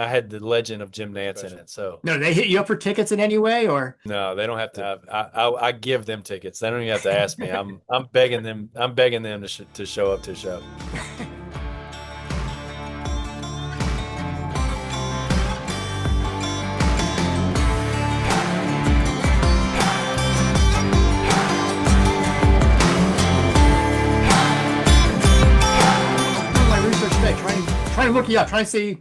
I had the legend of Jim Nance in it. So No, they hit you up for tickets in any way, or no, they don't have to. I give them tickets. They don't even have to ask me. I'm begging them. I'm begging them to show up to a show. doing my research today, trying to look you up, trying to see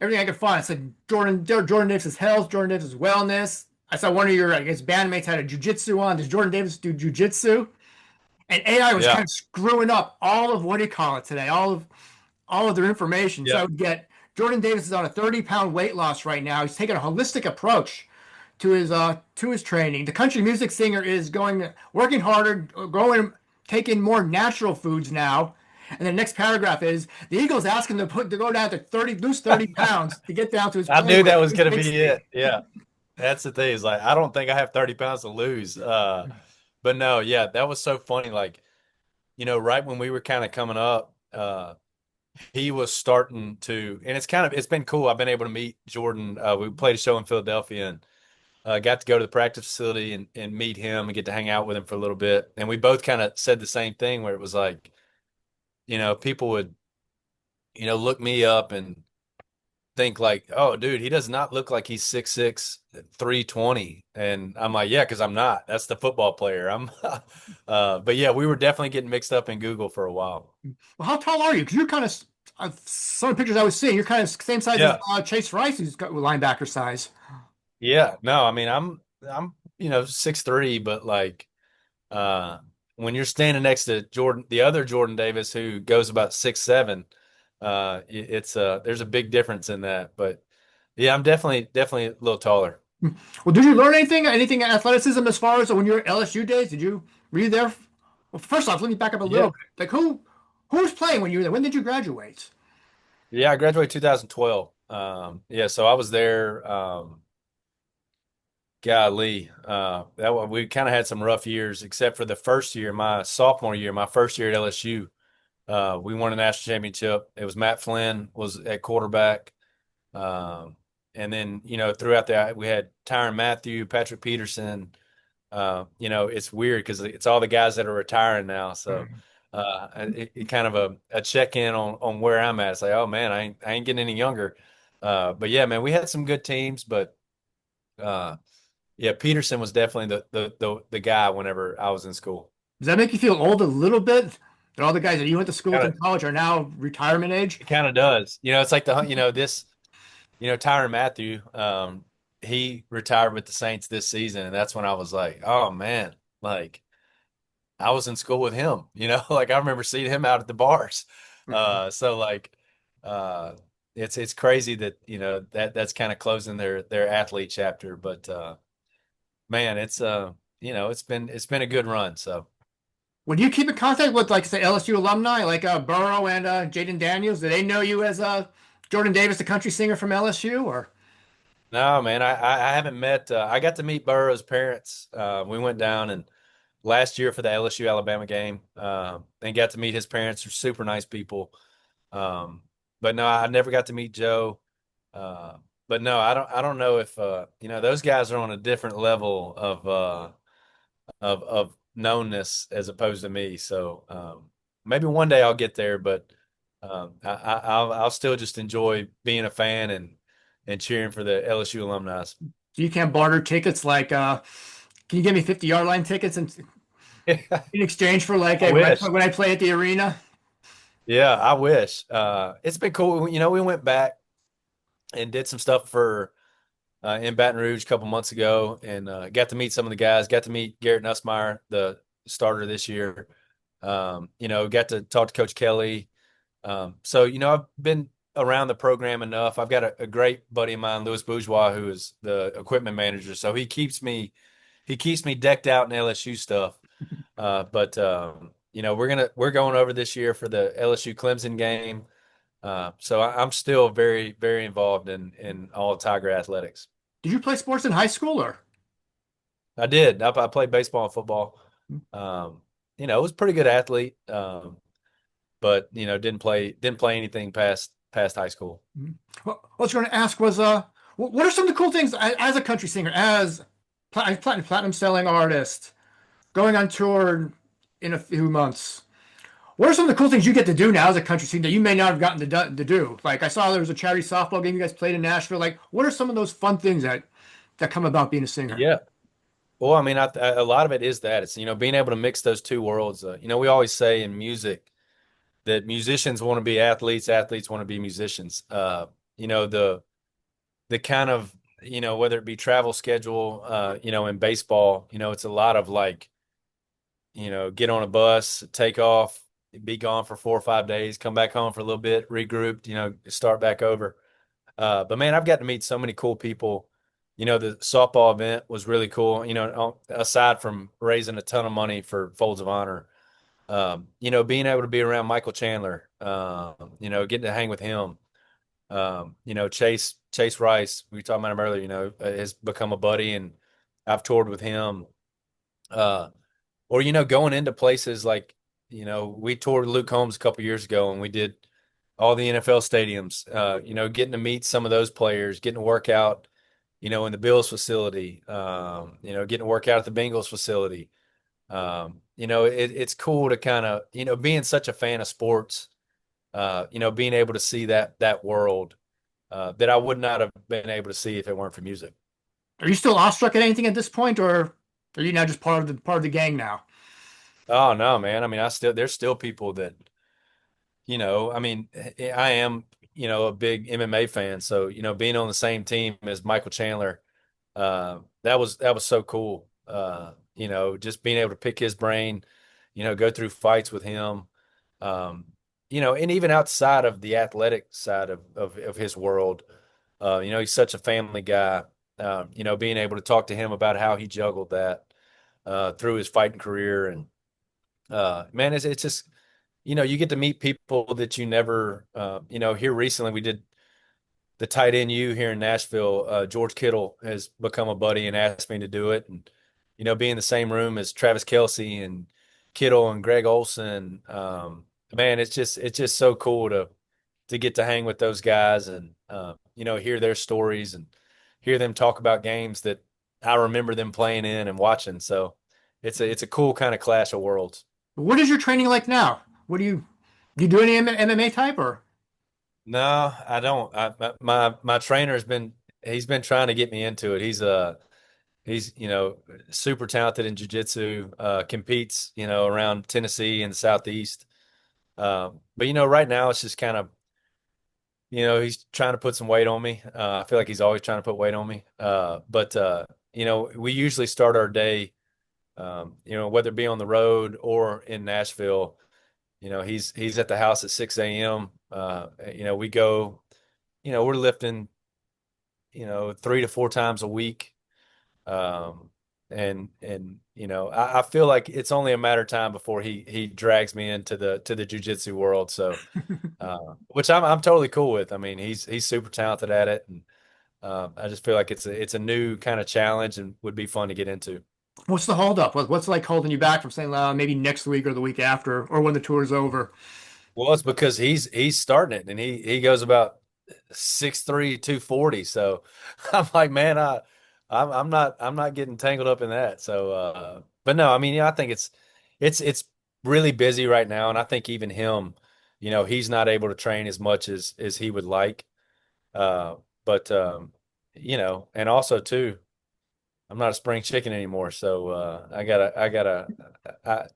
everything I could find. I said Jordan Davis's health, Jordan Davis's wellness. I saw one of your, I guess, bandmates had a jujitsu on. Does Jordan Davis do jujitsu? And AI was kind Yeah, of screwing up all of what do you call it today, all of their information. So yeah. I would get Jordan Davis is on a 30-pound weight loss right now. He's taking a holistic approach to his training. The country music singer is working harder, growing, taking more natural foods now. And the next paragraph is the Eagles ask him to go down to 30, lose 30 pounds to get down to his I playing knew weight, that was going to be 60. it. Yeah, that's the thing. Is like I don't think I have 30 pounds to lose. But no, yeah, that was so funny. Like right when we were kind of coming up, he was starting to, and it's been cool. I've been able to meet Jordan. We played a show in Philadelphia and got to go to the practice facility and meet him and get to hang out with him for a little bit. And we both kind of said the same thing where it was like, people would, look me up and think like, oh, dude, he does not look like he's 6'6", 320. And I'm like, yeah, because I'm not. That's the football player. I'm, but yeah, we were definitely getting mixed up in Google for a while. Well, how tall are you? Because you're kind of some of the pictures I was seeing, you're kind of same size as Yeah. Chase Rice, who's got linebacker size. Yeah. No, I mean, I'm 6'3", but like, uh, when you're standing next to Jordan, the other Jordan Davis, who goes about 6'7", there's a big difference in that. But yeah, I'm definitely a little taller. Well, did you learn anything in athleticism as far as when you were at LSU days? Were you there? Well, first off, let me back up a little Yeah. bit. Like who was playing when you were there? When did you graduate? Yeah, I graduated 2012. Yeah, so I was there. Golly, we kind of had some rough years, except for the first year, my sophomore year, my first year at LSU. We won a national championship. It was Matt Flynn was at quarterback. Um, and then, throughout that, we had Tyrann Mathieu, Patrick Peterson. It's weird because it's all the guys that are retiring now. So it kind of a check in on where I'm at. It's like, oh man, I ain't getting any younger. But yeah, man, we had some good teams, but uh, yeah, Peterson was definitely the guy whenever I was in school. Does that make you feel old a little bit? That all the guys that you went to school with Kind in of, college are now retirement age? it kind of does. It's like Tyrann Mathieu. He retired with the Saints this season, and that's when I was like, oh man, like I was in school with him. Like I remember seeing him out at the bars. Mhm. So like, uh, it's crazy that that's kind of closing their athlete chapter, but man, it's been a good run. So Would you keep in contact with, like, say, LSU alumni like Burrow and Jaden Daniels? Do they know you as Jordan Davis, the country singer from LSU, or? no, man, I haven't met. I got to meet Burrow's parents. We went down and last year for the LSU Alabama game, and got to meet his parents. They're super nice people. Um, but no, I never got to meet Joe. Uh, but no, I don't know if those guys are on a different level of knownness as opposed to me. So maybe one day I'll get there, but I'll still just enjoy being a fan and cheering for the LSU alumni. So you can't barter tickets like can you give me 50-yard line tickets in exchange for like I wish. when I play at the arena? Yeah, I wish. It's been cool. We went back and did some stuff for in Baton Rouge a couple months ago, and got to meet some of the guys. Got to meet Garrett Nussmeier, the starter this year. Got to talk to Coach Kelly. So I've been around the program enough. I've got a great buddy of mine, Louis Bourgeois, who is the equipment manager. So he keeps me decked out in LSU stuff. But we're going over this year for the LSU Clemson game. So I'm still very, very involved in all Tiger athletics. Did you play sports in high school or? I did. I played baseball and football. I was a pretty good athlete. But didn't play anything past past high school. Mhm. Well, what I was going to ask was, what are some of the cool things as a country singer, as platinum selling artist, going on tour in a few months? What are some of the cool things you get to do now as a country singer that you may not have gotten to do? Like I saw there was a charity softball game you guys played in Nashville. Like, what are some of those fun things that come about being a singer? Yeah. Well, I mean, a lot of it is that it's, being able to mix those two worlds. We always say in music that musicians want to be athletes, athletes want to be musicians. The kind of, whether it be travel schedule, in baseball, it's a lot of like, get on a bus, take off, be gone for 4 or 5 days, come back home for a little bit, regrouped, start back over. But man, I've got to meet so many cool people. The softball event was really cool. Aside from raising a ton of money for Folds of Honor, being able to be around Michael Chandler, getting to hang with him. Chase Rice, we were talking about him earlier, has become a buddy, and I've toured with him. Uh, or going into places like, we toured Luke Combs a couple years ago, and we did all the NFL stadiums. Getting to meet some of those players, getting to work out, in the Bills facility, getting to work out at the Bengals facility. It's cool to kind of, being such a fan of sports, being able to see that world that I would not have been able to see if it weren't for music. Are you still awestruck at anything at this point, or are you now just part of the gang now? Oh no, man. I mean, there's still people that, I mean, I am, a big MMA fan. So, being on the same team as Michael Chandler, that was so cool. Just being able to pick his brain, go through fights with him. Um, and even outside of the athletic side of his world, he's such a family guy. Being able to talk to him about how he juggled that through his fighting career, and man, it's just, you get to meet people that you never, here recently we did the tight end U here in Nashville. George Kittle has become a buddy and asked me to do it. And, be in the same room as Travis Kelce and Kittle and Greg Olson. Man, it's just so cool to get to hang with those guys and, hear their stories and hear them talk about games that I remember them playing in and watching. So it's a cool kind of clash of worlds. What is your training like now? Do you do any MMA type or? No, I don't. My trainer's he's been trying to get me into it. He's super talented in jiu-jitsu, competes, around Tennessee and the Southeast. But right now it's just kind of, he's trying to put some weight on me. I feel like he's always trying to put weight on me. But we usually start our day, whether it be on the road or in Nashville. He's at the house at 6 a.m. We go, we're lifting, 3 to 4 times a week. And I feel like it's only a matter of time before he drags me into the jujitsu world. So, which I'm totally cool with. I mean, he's super talented at it, and I just feel like it's a new kind of challenge and would be fun to get into. What's the holdup? What's like holding you back from saying maybe next week or the week after or when the tour's over? Well, it's because he's starting it, and he goes about 6'3", 240. So I'm like, man, I'm not getting tangled up in that. So, but no, I mean, I think it's really busy right now, and I think even him, he's not able to train as much as he would like. Uh, but and also too, I'm not a spring chicken anymore, so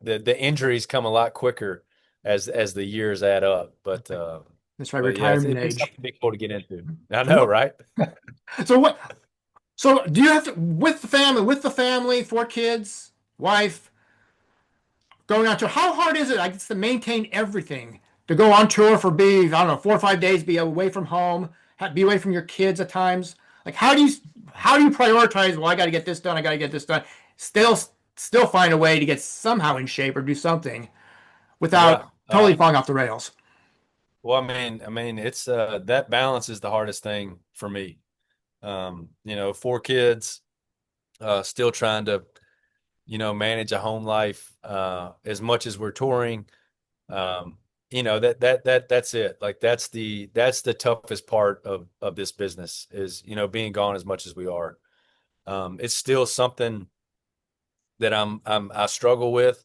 the injuries come a lot quicker as the years add up. That's right, But yeah, retirement it'd be age. something to be cool to get into. I So know, what? right? So what? So do you have to with the family, 4 kids, wife, going on tour? How hard is it, I guess, to maintain everything? To go on tour for I don't know, 4 or 5 days, be away from home, be away from your kids at times. Like how do you prioritize? Well, I got to get this done. I got to get this done. Still, still find a way to get somehow in shape or do something without Yeah. totally falling off the rails. Well, I mean, it's that balance is the hardest thing for me. 4 kids, still trying to, manage a home life as much as we're touring. Um, that's it. Like that's the toughest part of this business is, being gone as much as we are. It's still something that I struggle with.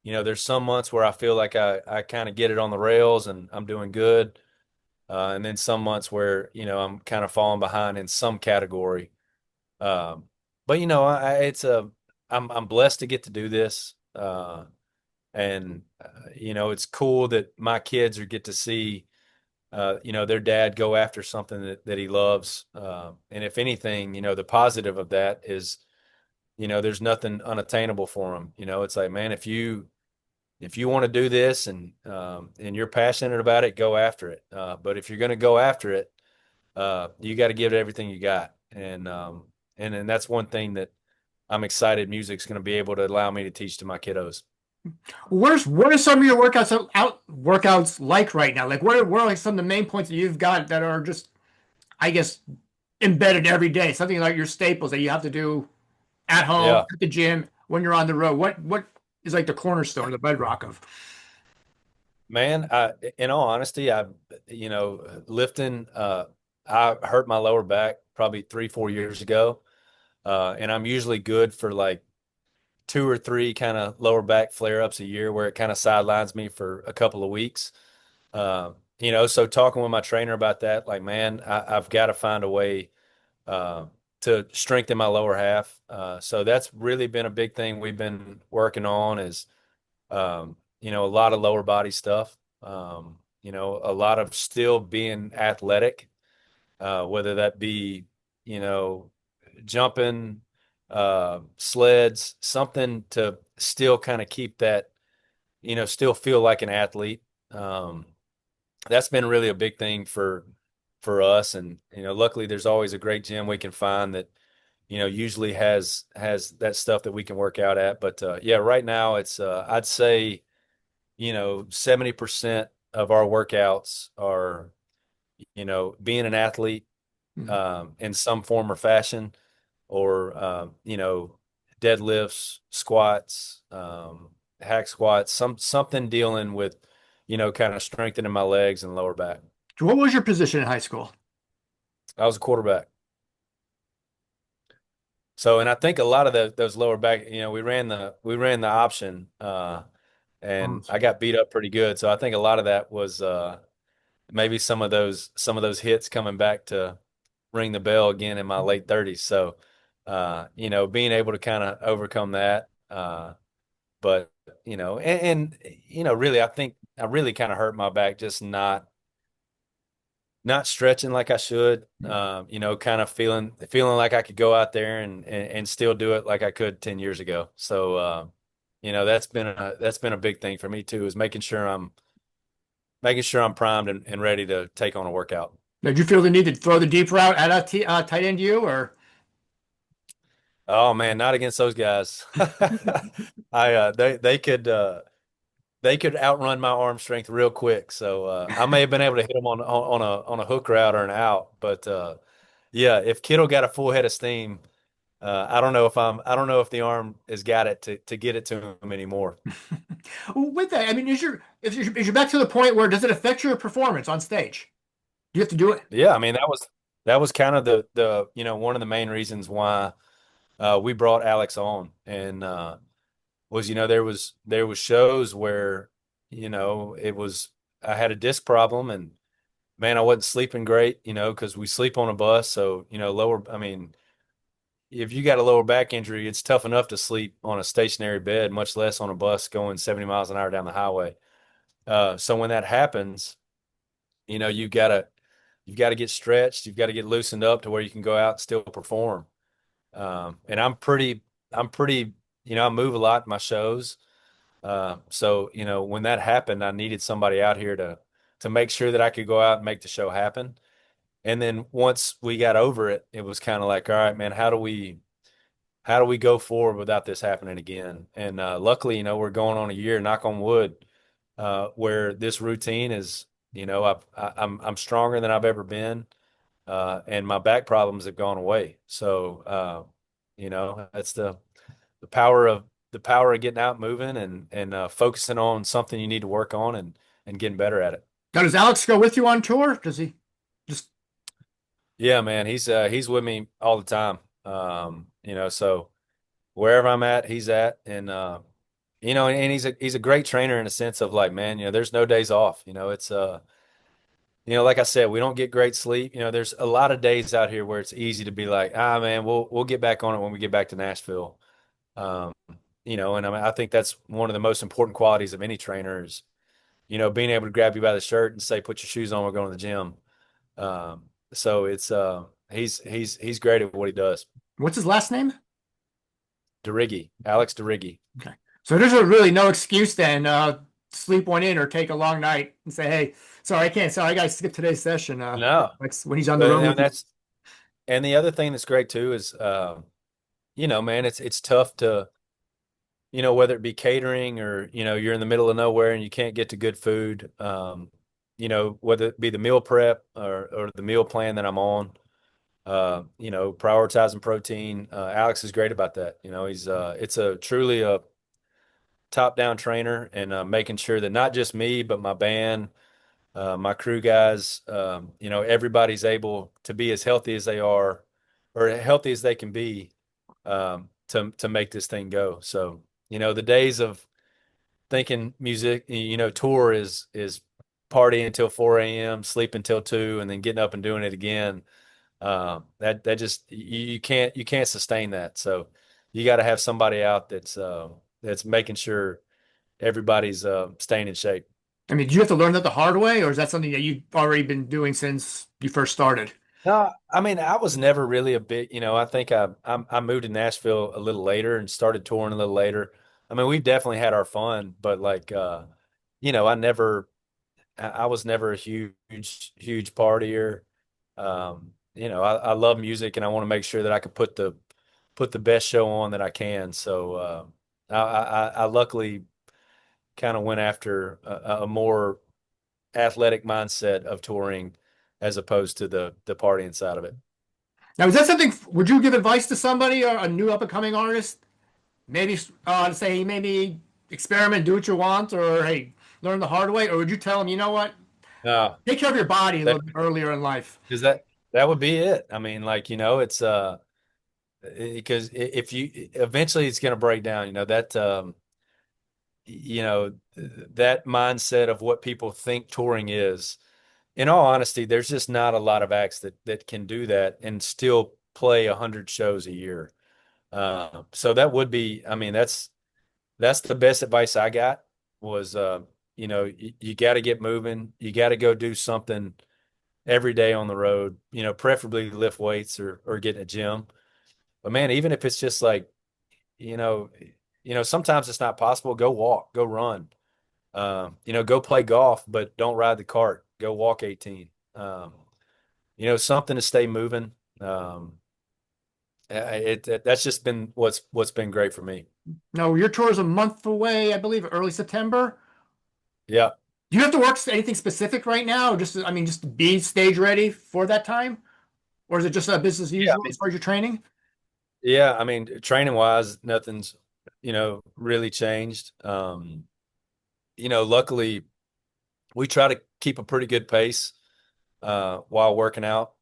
There's some months where I feel like I kind of get it on the rails and I'm doing good. And then some months where, I'm kind of falling behind in some category. Um, but I'm blessed to get to do this. And it's cool that my kids are get to see, their dad go after something that he loves. And if anything, the positive of that is, there's nothing unattainable for them. It's like, man, if you want to do this and you're passionate about it, go after it. But if you're going to go after it, you got to give it everything you got. And that's one thing that I'm excited music's going to be able to allow me to teach to my kiddos. What are some of your workouts like right now? Like what are like some of the main points that you've got that are just, I guess, embedded every day? Something like your staples that you have to do at home, Yeah, at the gym, when you're on the road. What is like the cornerstone, the bedrock of? man. In all honesty, lifting. I hurt my lower back probably 3, 4 years ago, and I'm usually good for like 2 or 3 kind of lower back flare ups a year, where it kind of sidelines me for a couple of weeks. So talking with my trainer about that, like, man, I've got to find a way uh, to strengthen my lower half. So that's really been a big thing we've been working on is, a lot of lower body stuff. A lot of still being athletic, whether that be, you know, jumping, sleds, something to still kind of keep that, still feel like an athlete. Um, that's been really a big thing for us. And, luckily there's always a great gym we can find that, usually has that stuff that we can work out at. But yeah, right now it's I'd say, 70% of our workouts are, being an athlete Hmm. in some form or fashion, or deadlifts, squats, hack squats, something dealing with, kind of strengthening my legs and lower back. What was your position in high school? I was a quarterback. So, and I think a lot of those lower back, we ran the option, Oh, and I got beat up pretty good. So I think a lot of that was maybe some of those hits coming back to ring the bell again in my late 30s. So, being able to kind of overcome that, but really, I think I really kind of hurt my back just not stretching like I should. Kind of feeling like I could go out there and still do it like I could 10 years ago. So, that's been a big thing for me too, is making sure I'm primed and ready to take on a workout. did you feel the need to throw the deep route at tight end you or? Oh man, not against those guys. They could outrun my arm strength real quick. So I may have been able to hit them on a hook route or an out, but yeah, if Kittle got a full head of steam, I don't know if the arm has got it to get it to him anymore. With that, I mean, is your back to the point where does it affect your performance on stage? Do you have to do it? Yeah, I mean that was kind of the one of the main reasons why we brought Alex on, and was there was shows where it was I had a disc problem, and man, I wasn't sleeping great, because we sleep on a bus. So, lower, I mean, if you got a lower back injury, it's tough enough to sleep on a stationary bed, much less on a bus going 70 miles an hour down the highway. So when that happens, you know, you've got to get stretched, you've got to get loosened up to where you can go out and still perform. And I'm pretty, I move a lot in my shows. So, when that happened, I needed somebody out here to make sure that I could go out and make the show happen. And then once we got over it, it was kind of like, all right, man, how do we go forward without this happening again? And luckily, we're going on a year, knock on wood, where this routine is, I'm stronger than I've ever been, and my back problems have gone away. So, that's the power of getting out moving and focusing on something you need to work on, and and getting better at it. Now, does Alex go with you on tour? Does he just? Yeah, man, he's with me all the time. So wherever I'm at, he's at, and and he's a great trainer in a sense of like, man, there's no days off. Like I said, we don't get great sleep. There's a lot of days out here where it's easy to be like, man, we'll get back on it when we get back to Nashville. Um, and I think that's one of the most important qualities of any trainer is, being able to grab you by the shirt and say, put your shoes on, we're going to the gym. So it's he's great at what he does. What's his last name? DeRiggi, Alex DeRiggi. Okay. So there's really no excuse then. Sleep one in or take a long night and say, "Hey, sorry, I can't. Sorry, I got to skip today's session." No, Like when he's on the but road with and you. that's and the other thing that's great too is, man, it's tough to, whether it be catering or, you're in the middle of nowhere and you can't get to good food, whether it be the meal prep or the meal plan that I'm on, prioritizing protein. Alex is great about that. It's a truly a top-down trainer and making sure that not just me, but my band, my crew guys, everybody's able to be as healthy as they are or healthy as they can be, to make this thing go. So, the days of thinking music, tour is party until 4 a.m., sleep until 2, and then getting up and doing it again. That just you can't sustain that. So you got to have somebody out that's making sure everybody's staying in shape. I mean, do you have to learn that the hard way, or is that something that you've already been doing since you first started? No, I mean, I was never really a big, I think I moved to Nashville a little later and started touring a little later. I mean, we've definitely had our fun, but like, I was never a huge partier. I love music and I want to make sure that I can put the best show on that I can. So, I luckily kind of went after a more athletic mindset of touring as opposed to the partying side of it. Now, is that something? Would you give advice to somebody or a new up and coming artist? Maybe to say, maybe experiment, do what you want, or hey, learn the hard way, or would you tell them, you know what, No, take care of your body a that little bit earlier in life? because that would be it. I mean, like, it's because if you eventually it's going to break down, that mindset of what people think touring is. In all honesty, there's just not a lot of acts that can do that and still play 100 shows a year. So that would be, I mean, that's the best advice I got was, you got to get moving. You got to go do something every day on the road, preferably lift weights or get in a gym. But man, even if it's just like, you know, sometimes it's not possible. Go walk, go run, go play golf, but don't ride the cart. Go walk 18. Something to stay moving. That's just been what's been great for me. No, your tour is a month away, I believe, early September. Yeah. Do you have to work anything specific right now? Or just, I mean, just to be stage ready for that time? Or is it just a business as Yeah. I usual as mean, far as your training? yeah. I mean, training wise, nothing's, really changed. Luckily we try to keep a pretty good pace, while working out.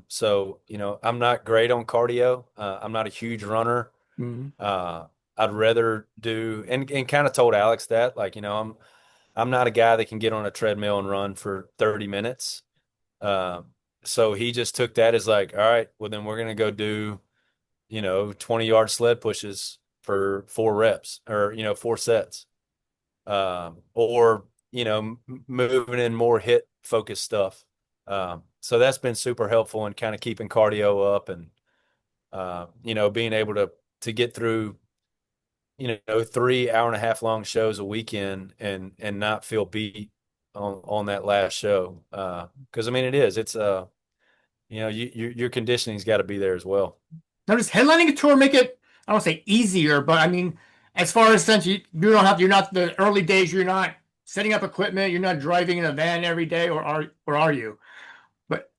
So, I'm not great on cardio. I'm not a huge runner. Mhm. Uh, I'd rather do and kind of told Alex that, like, I'm not a guy that can get on a treadmill and run for 30 minutes. So he just took that as like, all right, well then we're gonna go do, 20-yard sled pushes for 4 reps or, 4 sets. Or, moving in more hit focused stuff. So that's been super helpful in kind of keeping cardio up and, being able to get through, 3 hour and a half long shows a weekend and not feel beat on that last show. Because I mean, your conditioning's got to be there as well. Now, does headlining a tour make it, I don't say easier, but I mean, as far as since you don't have, you're not the early days, you're not setting up equipment, you're not driving in a van every day, or are you? But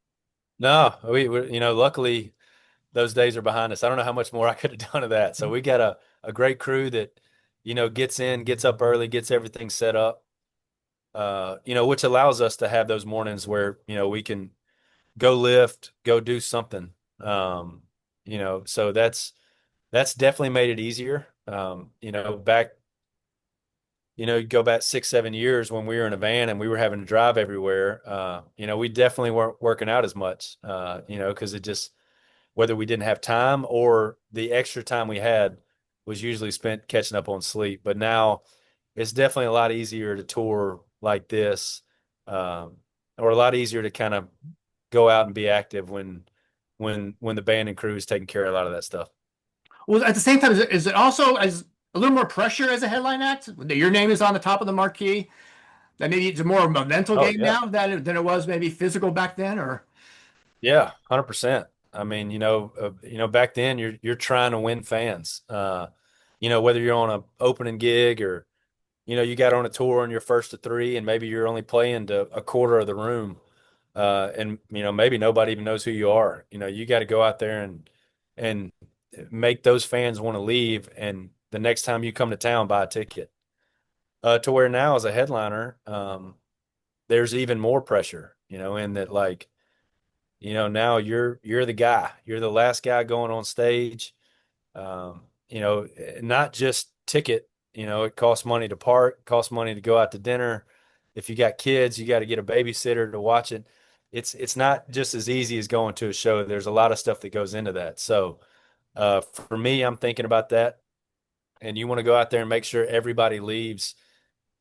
No, luckily those days are behind us. I don't know how much more I could have done of that. So we got a great crew that, gets up early, gets everything set up. which allows us to have those mornings where, we can go lift, go do something. Um, so that's definitely made it easier. You go back 6, 7 years when we were in a van and we were having to drive everywhere. We definitely weren't working out as much, because it just, whether we didn't have time or the extra time we had was usually spent catching up on sleep. But now it's definitely a lot easier to tour like this, um, or a lot easier to kind of go out and be active when the band and crew is taking care of a lot of that stuff. Well, at the same time, is it also as a little more pressure as a headline act? Your name is on the top of the marquee. That maybe it's more of a mental Oh game yeah. now than it was maybe physical back then, or Yeah, 100%. I mean, back then you're trying to win fans. Whether you're on a opening gig or you got on a tour and you're first to three, and maybe you're only playing to a quarter of the room, and maybe nobody even knows who you are. You got to go out there and make those fans want to leave, and the next time you come to town, buy a ticket. To where now as a headliner, there's even more pressure. In that like now you're the guy. You're the last guy going on stage. Not just ticket. It costs money to park, costs money to go out to dinner. If you got kids, you got to get a babysitter to watch it. It's not just as easy as going to a show. There's a lot of stuff that goes into that. So for me, I'm thinking about that. And you want to go out there and make sure everybody leaves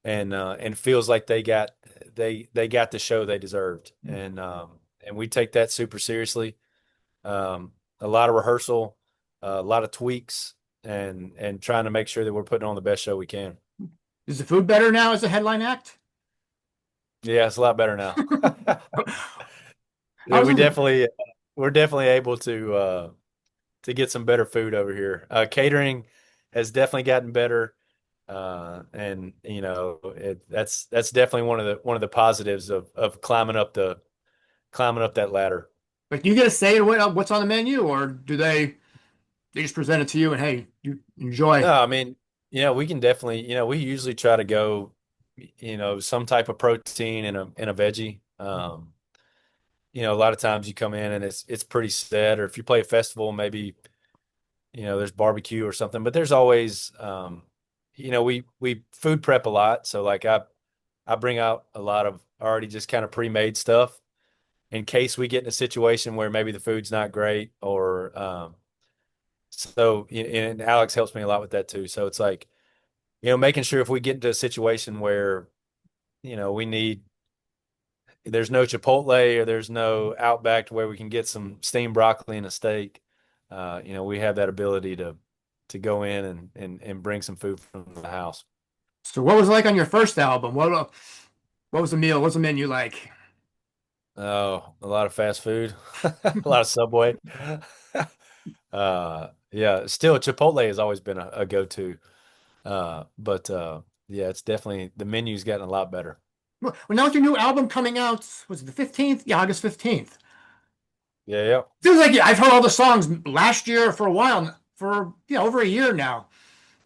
and feels like they got the show they deserved. And we take that super seriously. A lot of rehearsal, a lot of tweaks, and trying to make sure that we're putting on the best show we can. is the food better now as a headline act? Yeah, it's a lot better now. I Yeah, was looking. we're definitely able to get some better food over here. Catering has definitely gotten better. And that's definitely one of the positives of climbing up that ladder. Like, do you get a say in what's on the menu, or do they just present it to you and hey, you enjoy? No, I mean, we can definitely, we usually try to go, some type of protein and a veggie. A lot of times you come in and it's pretty set, or if you play a festival, maybe, there's barbecue or something, but there's always, we food prep a lot. So like I bring out a lot of already just kind of pre-made stuff in case we get in a situation where maybe the food's not great or, and Alex helps me a lot with that too. So it's like, making sure if we get into a situation where, we need, there's no Chipotle or there's no Outback to where we can get some steamed broccoli and a steak. We have that ability to go in and bring some food from the house. So, what was it like on your first album? What was the meal? What's the menu like? Oh, a lot of fast food, a lot of Subway. Yeah, still Chipotle has always been a go-to. But yeah, it's definitely the menu's gotten a lot better. Well, now with your new album coming out, was it the 15th? Yeah, August 15th. Yeah, yeah, Feels like I've heard all the songs last year for a while, for over a year now.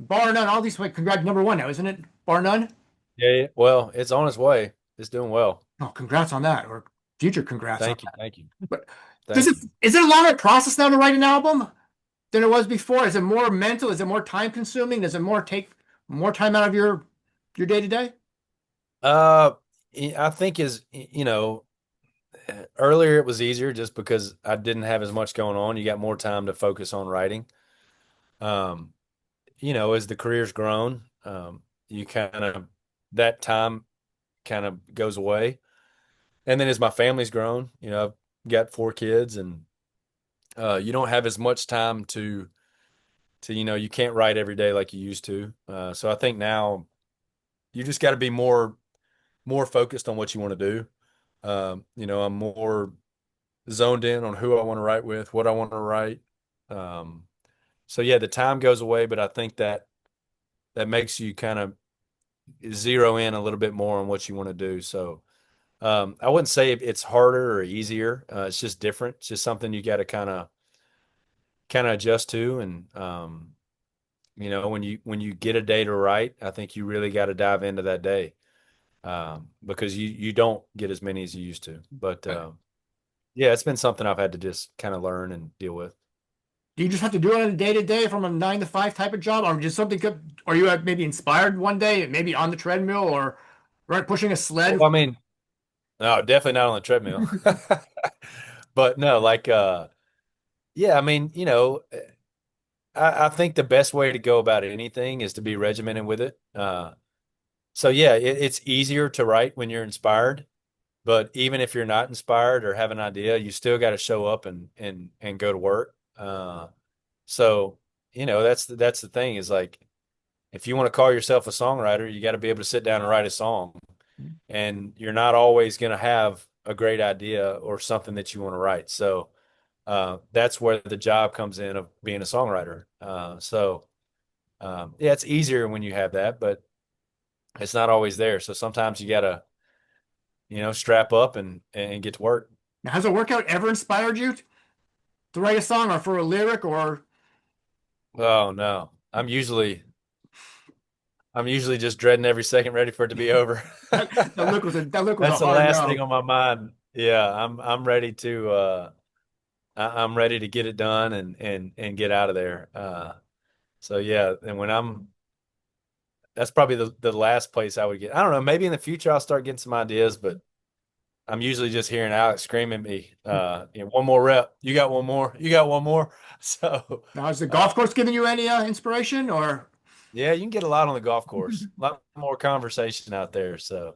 Bar none, all these like congrats number one now, isn't it? Bar none. yeah, yeah. Well, it's on its way. It's doing well. Oh, congrats on that, or future congrats on Thank you, that. thank you, But does thank it you. is it a longer process now to write an album than it was before? Is it more mental? Is it more time consuming? Does it take more time out of your day to day? Uh, I think earlier it was easier just because I didn't have as much going on. You got more time to focus on writing. Um, as the career's grown, you kind of that time kind of goes away. And then as my family's grown, I've got 4 kids, and you don't have as much time to you can't write every day like you used to. So I think now you just got to be more focused on what you want to do. I'm more zoned in on who I want to write with, what I want to write. Um, so yeah, the time goes away, but I think that makes you kind of zero in a little bit more on what you want to do. So I wouldn't say it's harder or easier. It's just different. It's just something you got to kind of adjust to. And when you get a day to write, I think you really got to dive into that day. because you don't get as many as you used to. But Uh, yeah, it's been something I've had to just kind of learn and deal with. Do you just have to do it on a day to day from a 9 to 5 type of job, or just something could, or you maybe inspired one day, maybe on the treadmill or right pushing a Well, sled? I mean, no, definitely not on the treadmill. But no, like yeah, I mean, I think the best way to go about anything is to be regimented with it. So yeah, it's easier to write when you're inspired, but even if you're not inspired or have an idea, you still got to show up and go to work. So that's the thing is like if you want to call yourself a songwriter, you got to be able to sit down and write a song, and you're not always going to have a great idea or something that you want to write. So that's where the job comes in of being a songwriter. Yeah, it's easier when you have that, but it's not always there. So sometimes you gotta, strap up and get to work. Now, has a workout ever inspired you to write a song or for a lyric or Oh no, I'm usually just dreading every second, ready for it to be over. that look was a That's the hard last thing no. on my mind. Yeah, I'm ready to I'm ready to get it done and get out of there. So yeah, and that's probably the last place I would get. I don't know, maybe in the future I'll start getting some ideas, but I'm usually just hearing Alex scream at me, one more rep. You got one more. You got one more. So, Now, has the uh, golf course giving you any inspiration or yeah, you can get a lot on the golf course. A lot more conversation out there. So,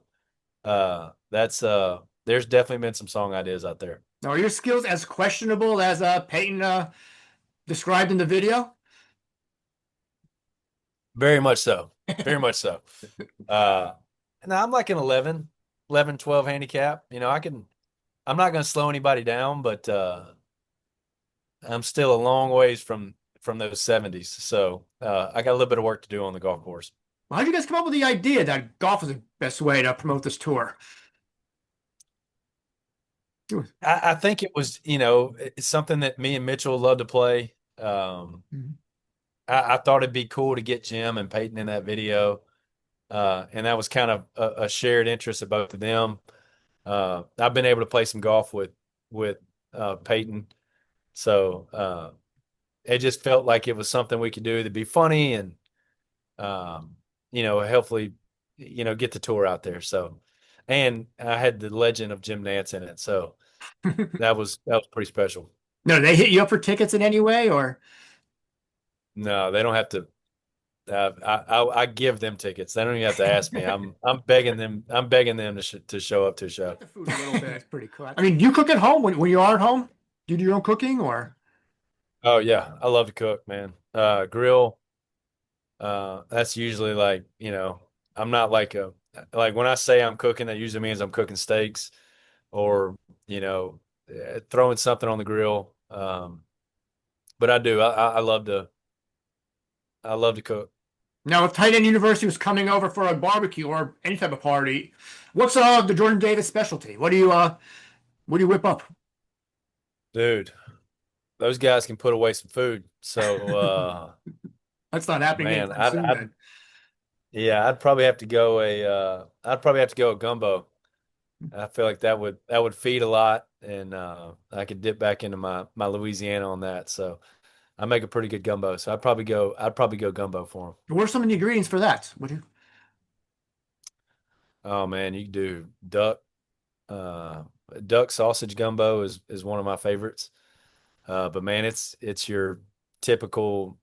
there's definitely been some song ideas out there. are your skills as questionable as Peyton described in the video? Very much so. Very much so. Uh, now I'm like an 11, 12 handicap. I'm not going to slow anybody down, but, I'm still a long ways from those 70s. So I got a little bit of work to do on the golf course. How did you guys come up with the idea that golf is the best way to promote this tour? I think it was, it's something that me and Mitchell love to play. I thought it'd be cool to get Jim and Peyton in that video. And that was kind of a shared interest of both of them. I've been able to play some golf with Peyton. So it just felt like it was something we could do to be funny and hopefully, get the tour out there. So, and I had the legend of Jim Nance in it, so that was pretty special. No, they hit you up for tickets in any way or No, they don't have to. I give them tickets. They don't even have to ask me. I'm begging them. I'm begging them to show up to a show. got the food a little bit? It's pretty cool. I mean, do you cook at home when you are at home? Do you do your own cooking or? Oh yeah, I love to cook, man. Grill. That's usually like I'm not like when I say I'm cooking, that usually means I'm cooking steaks or throwing something on the grill. But I do. I love to cook. Now, if Tight End University was coming over for a barbecue or any type of party, what's the Jordan Davis specialty? What do you whip up? Dude, those guys can put away some food. So, That's not happening man, anytime I'd, soon I'd then. yeah, I'd probably have to go a gumbo. I feel like that would feed a lot, and I could dip back into my Louisiana on that. So I make a pretty good gumbo. So I'd probably go gumbo for them. What are some of the ingredients for that? What do you? Oh man, you can do uh, duck sausage gumbo is one of my favorites. But man, it's your typical.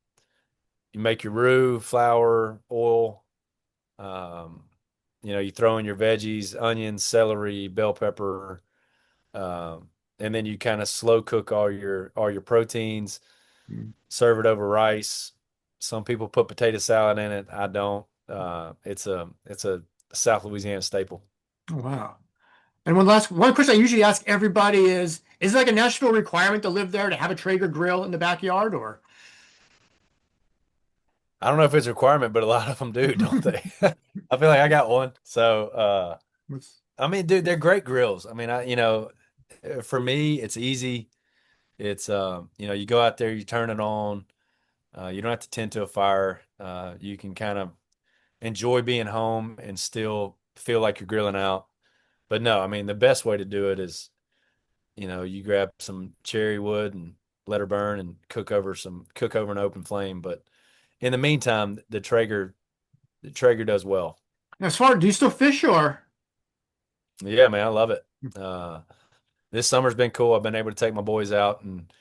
You make your roux, flour, oil. Um, you throw in your veggies, onions, celery, bell pepper, and then you kind of slow cook all your proteins. Serve it over rice. Some people put potato salad in it. I don't. It's a South Louisiana staple. Oh, wow. And one question I usually ask everybody is it like a Nashville requirement to live there to have a Traeger grill in the backyard or? I don't know if it's a requirement, but a lot of them do, don't they? I feel like I got one. So, I mean, dude, they're great grills. I mean, for me, it's easy. It's you go out there, you turn it on. You don't have to tend to a fire. You can kind of enjoy being home and still feel like you're grilling out. But no, I mean the best way to do it is, you grab some cherry wood and let her burn and cook over an open flame. But in the meantime, the Traeger does well. As far, do you still fish or? Yeah, man, I love it. Uh, this summer's been cool. I've been able to take my boys out, and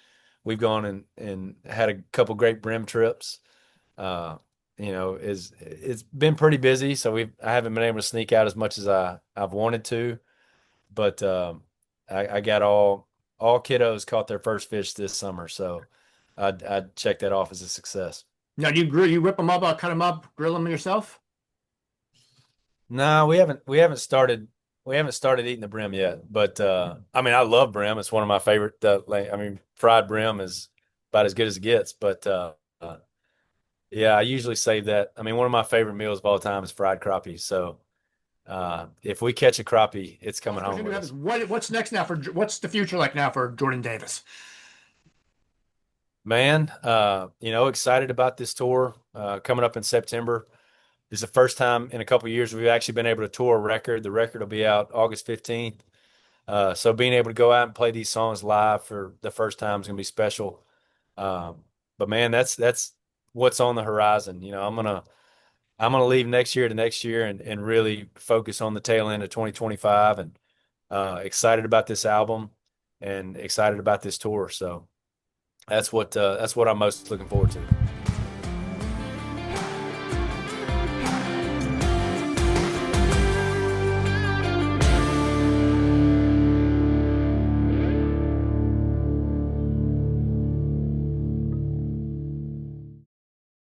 we've gone and had a couple great brim trips. Uh, it's been pretty busy, so I haven't been able to sneak out as much as I've wanted to. But I got all kiddos caught their first fish this summer, so I'd check that off as a success. Now, do you grill? You whip them up, cut them up, grill them yourself? No, we haven't started eating the brim yet. But I mean, I love brim. It's one of my favorite. I mean, fried brim is about as good as it gets. But yeah, I usually save that. I mean, one of my favorite meals of all time is fried crappie. So if we catch a crappie, it's coming Last question home I do with have is us. what's next now for what's the future like now for Jordan Davis? Man, excited about this tour coming up in September. This is the first time in a couple of years we've actually been able to tour a record. The record will be out August 15th. So being able to go out and play these songs live for the first time is gonna be special. But man, that's what's on the horizon. I'm gonna leave next year to next year and really focus on the tail end of 2025 and excited about this album and excited about this tour. So that's what I'm most looking forward to.